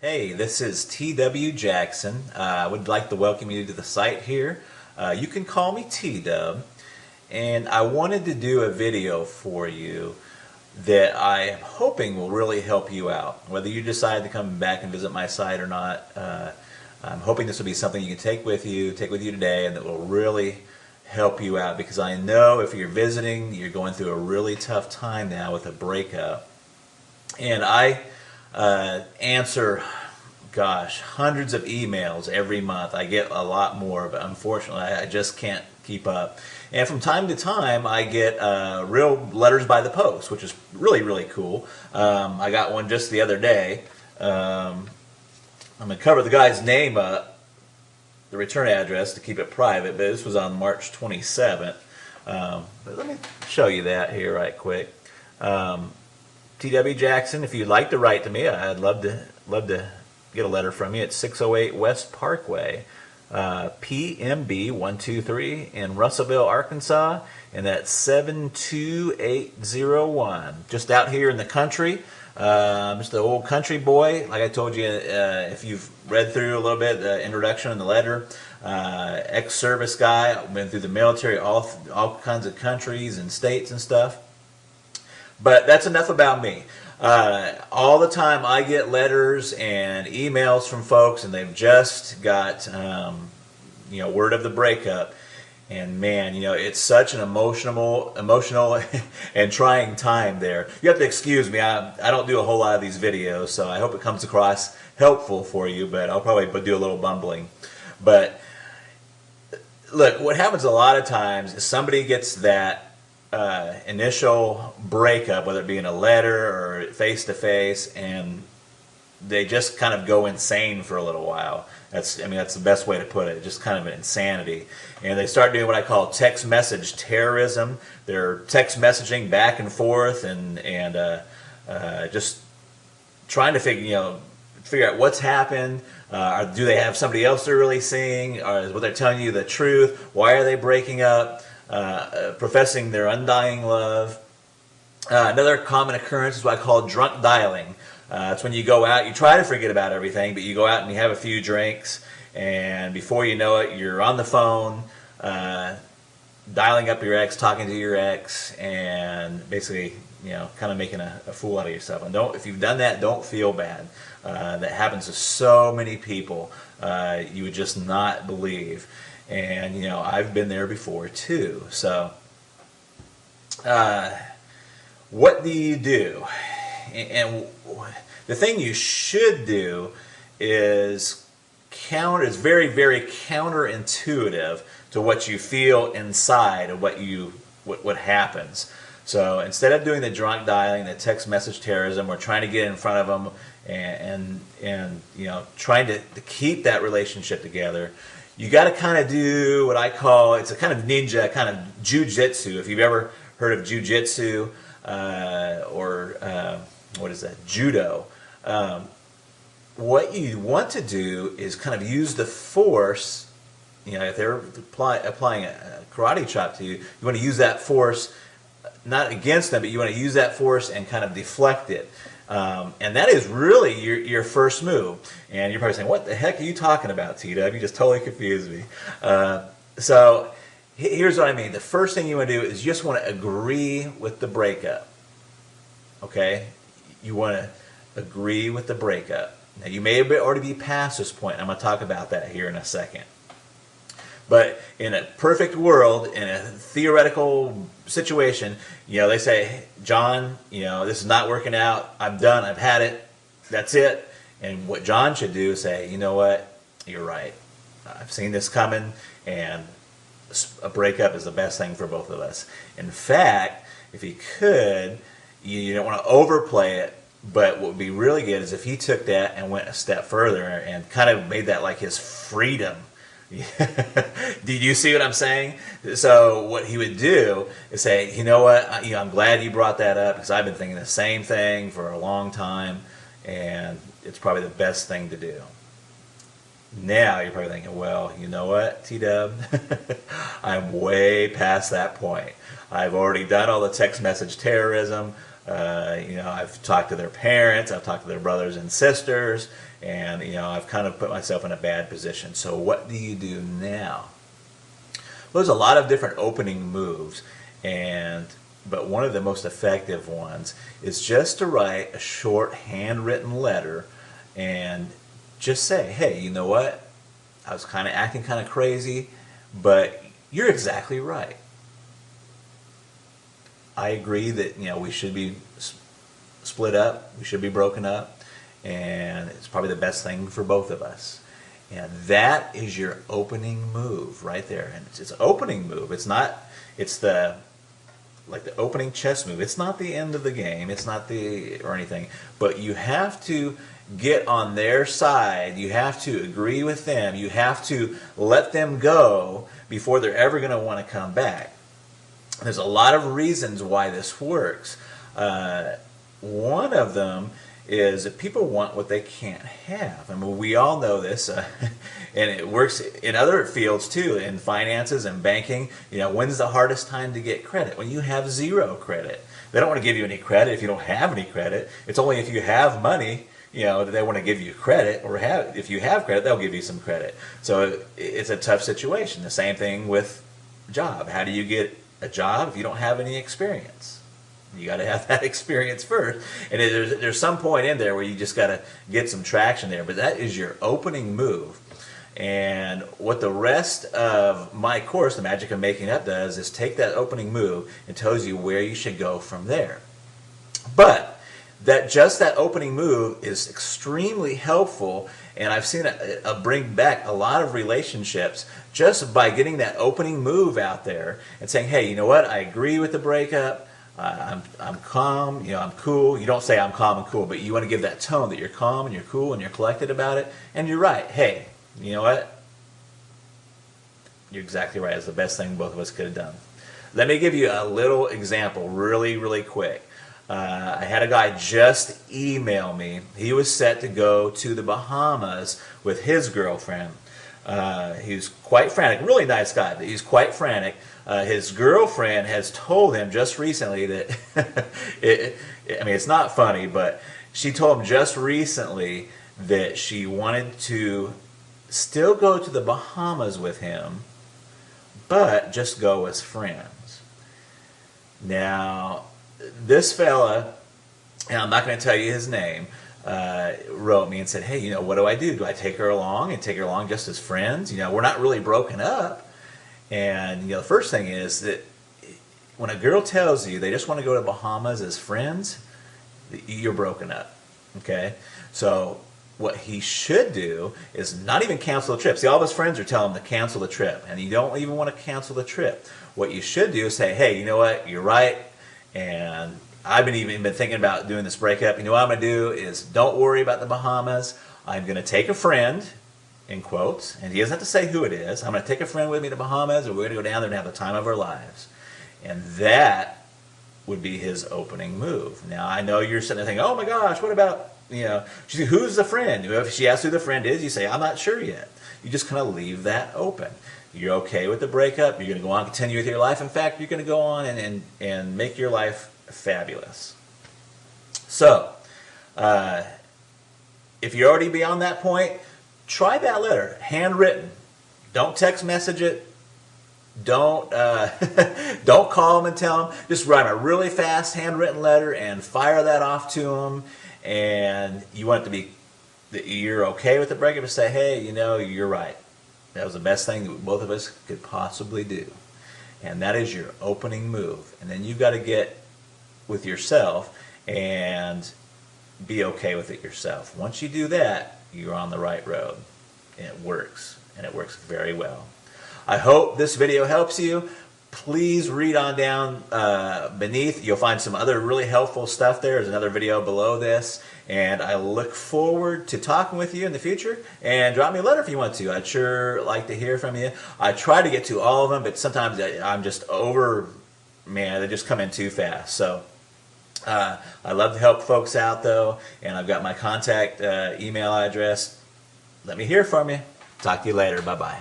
Hey, this is T.W. Jackson. I would like to welcome you to the site here. You can call me T-Dub, and I wanted to do a video for you that I am hoping will really help you out. Whether you decide to come back and visit my site or not, I'm hoping this will be something you can take with you today, and that will really help you out, because I know if you're visiting, you're going through a really tough time now with a breakup. And I answer, gosh, hundreds of emails every month. I get a lot more, but unfortunately I just can't keep up. And from time to time I get real letters by the post, which is really, really cool. I got one just the other day. I'm going to cover the guy's name up, the return address, to keep it private, but this was on March 27th. But let me show you that here right quick. T.W. Jackson, if you'd like to write to me, I'd love to get a letter from you. It's 608 West Parkway, PMB 123 in Russellville, Arkansas, and that's 72801. Just out here in the country. Just an old country boy. Like I told you, if you've read through a little bit the introduction and the letter, ex-service guy, I've been through the military, all kinds of countries and states and stuff. But that's enough about me. All the time I get letters and emails from folks, and they've just got word of the breakup. And man, it's such an emotional and trying time there. You have to excuse me. I don't do a whole lot of these videos, so I hope it comes across helpful for you, but I'll probably do a little bumbling. But look, what happens a lot of times is somebody gets that initial breakup, whether it be in a letter or face-to-face, and they just kind of go insane for a little while. That's the best way to put it. Just kind of an insanity. And they start doing what I call text message terrorism. They're text messaging back and forth and just trying to figure out what's happened. Do they have somebody else they're really seeing? Or is what they're telling you the truth? Why are they breaking up? Professing their undying love. Another common occurrence is what I call drunk dialing. It's when you go out, you try to forget about everything, but you go out and you have a few drinks, and before you know it, you're on the phone, dialing up your ex, talking to your ex, and basically, kind of making a fool out of yourself. And if you've done that, don't feel bad. That happens to so many people. You would just not believe. And I've been there before too. So what do you do? And the thing you should do is very, very counterintuitive to what you feel inside of what happens. So instead of doing the drunk dialing, the text message terrorism, or trying to get in front of them and trying to keep that relationship together, you got to kind of do what I call, it's a kind of ninja, kind of jujitsu. If you've ever heard of jujitsu or what is that, judo, what you want to do is kind of use the force. If they're applying a karate chop to you, you want to use that force not against them, but you want to use that force and kind of deflect it. And that is really your first move. And you're probably saying, what the heck are you talking about, T-Dub? You just totally confused me. So here's what I mean. The first thing you want to do is you just want to agree with the breakup. Okay? You want to agree with the breakup. Now, you may already be past this point. I'm going to talk about that here in a second. But in a perfect world, in a theoretical situation, they say, John, this is not working out. I'm done. I've had it. That's it. And what John should do is say, you know what? You're right. I've seen this coming, and a breakup is the best thing for both of us. In fact, if he could, you don't want to overplay it, but what would be really good is if he took that and went a step further and kind of made that like his freedom. Did you see what I'm saying? So what he would do is say, you know what, I'm glad you brought that up, because I've been thinking the same thing for a long time, and it's probably the best thing to do. Now you're probably thinking, well, you know what, T-Dub, I'm way past that point. I've already done all the text message terrorism. I've talked to their parents, I've talked to their brothers and sisters, and I've kind of put myself in a bad position. So what do you do now? Well, there's a lot of different opening moves, but one of the most effective ones is just to write a short handwritten letter and just say, hey, you know what? I was kind of acting kind of crazy, but you're exactly right. I agree that we should be split up, we should be broken up, and it's probably the best thing for both of us. And that is your opening move right there. And it's an opening move. It's like the opening chess move. It's not the end of the game. It's not or anything. But you have to get on their side. You have to agree with them. You have to let them go before they're ever going to want to come back. There's a lot of reasons why this works. One of them is that people want what they can't have. I mean, we all know this, and it works in other fields too, in finances and banking. When's the hardest time to get credit? When you have zero credit. They don't want to give you any credit if you don't have any credit. It's only if you have money, that they want to give you credit, or if you have credit, they'll give you some credit. So it's a tough situation. The same thing with job. How do you get a job if you don't have any experience? You got to have that experience first, and there's some point in there where you just got to get some traction there. But that is your opening move, and what the rest of my course, The Magic of Making Up, does is take that opening move and tells you where you should go from there. But that opening move is extremely helpful, and I've seen it bring back a lot of relationships just by getting that opening move out there and saying, hey, you know what, I agree with the breakup. I'm calm, I'm cool. You don't say I'm calm and cool, but you want to give that tone that you're calm and you're cool and you're collected about it. And you're right. Hey, you know what? You're exactly right. It's the best thing both of us could have done. Let me give you a little example really, really quick. I had a guy just email me. He was set to go to the Bahamas with his girlfriend. He was quite frantic. Really nice guy, but he's quite frantic. His girlfriend has told him just recently that, it's not funny, but she told him just recently that she wanted to still go to the Bahamas with him, but just go as friends. Now, this fella, and I'm not going to tell you his name, wrote me and said, hey, what do I do? Do I take her along and take her along just as friends? We're not really broken up. And the first thing is that when a girl tells you they just want to go to Bahamas as friends, you're broken up. Okay? So what he should do is not even cancel the trip. See, all of his friends are telling him to cancel the trip, and you don't even want to cancel the trip. What you should do is say, hey, you know what? You're right, and I've been thinking about doing this breakup. You know what I'm going to do is don't worry about the Bahamas. I'm going to take a friend, in quotes, and he doesn't have to say who it is. I'm going to take a friend with me to Bahamas, and we're going to go down there and have the time of our lives. And that would be his opening move. Now, I know you're sitting there thinking, oh my gosh, what about, who's the friend? If she asks who the friend is, you say, I'm not sure yet. You just kind of leave that open. You're okay with the breakup. You're going to go on and continue with your life. In fact, you're going to go on and make your life fabulous. So, if you're already beyond that point, try that letter, handwritten. Don't text message it. Don't don't call them and tell them. Just write a really fast handwritten letter and fire that off to them. And you want it to be that you're okay with the breakup, and say, hey, you're right. That was the best thing that both of us could possibly do. And that is your opening move. And then you've got to get with yourself and be okay with it yourself. Once you do that, you're on the right road. And it works. And it works very well. I hope this video helps you. Please read on down beneath. You'll find some other really helpful stuff there. There's another video below this. And I look forward to talking with you in the future. And drop me a letter if you want to. I'd sure like to hear from you. I try to get to all of them, but sometimes I'm just they just come in too fast. So I love to help folks out, though. And I've got my contact email address. Let me hear from you. Talk to you later. Bye-bye.